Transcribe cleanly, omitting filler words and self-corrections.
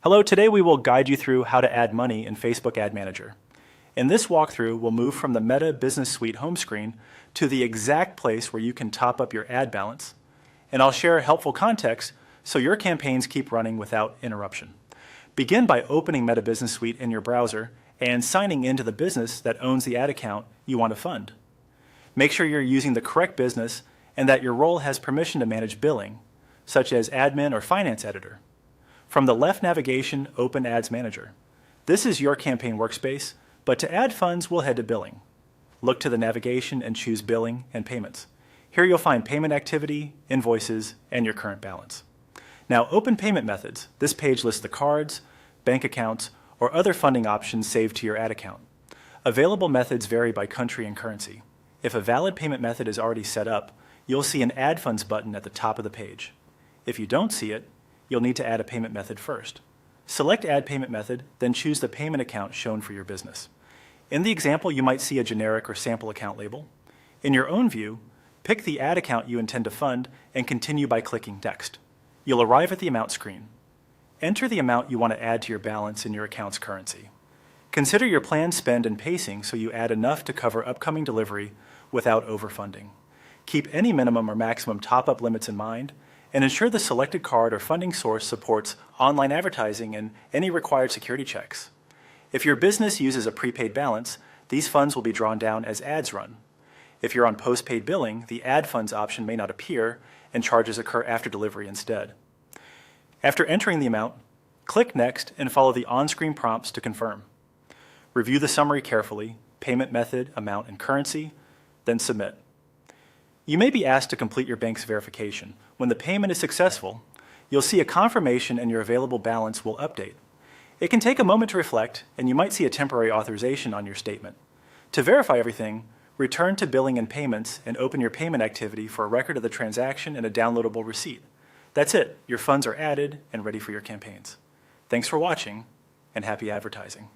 Hello, today we will guide you through how to add money in Facebook Ad Manager. In this walkthrough, we'll move from the Meta Business Suite home screen to the exact place where you can top up your ad balance, and I'll share helpful context so your campaigns keep running without interruption. Begin by opening Meta Business Suite in your browser and signing into the business that owns the ad account you want to fund. Make sure you're using the correct business and that your role has permission to manage billing, such as admin or finance editor. From the left navigation, open Ads Manager. This is your campaign workspace, but to add funds, we'll head to Billing. Look to the navigation and choose Billing and Payments. Here you'll find payment activity, invoices, and your current balance. Now open Payment Methods. This page lists the cards, bank accounts, or other funding options saved to your ad account. Available methods vary by country and currency. If a valid payment method is already set up, you'll see an Add Funds button at the top of the page. If you don't see it, you'll need to add a payment method first. Select Add Payment Method, then choose the payment account shown for your business. In the example, you might see a generic or sample account label. In your own view, pick the ad account you intend to fund and continue by clicking Next. You'll arrive at the amount screen. Enter the amount you want to add to your balance in your account's currency. Consider your planned spend and pacing so you add enough to cover upcoming delivery without overfunding. Keep any minimum or maximum top-up limits in mind, and ensure the selected card or funding source supports online advertising and any required security checks. If your business uses a prepaid balance, these funds will be drawn down as ads run. If you're on postpaid billing, the Add Funds option may not appear and charges occur after delivery instead. After entering the amount, click Next and follow the on-screen prompts to confirm. Review the summary carefully, payment method, amount, and currency, then submit. You may be asked to complete your bank's verification. When the payment is successful, you'll see a confirmation and your available balance will update. It can take a moment to reflect, and you might see a temporary authorization on your statement. To verify everything, return to Billing and Payments and open your payment activity for a record of the transaction and a downloadable receipt. That's it. Your funds are added and ready for your campaigns. Thanks for watching, and happy advertising.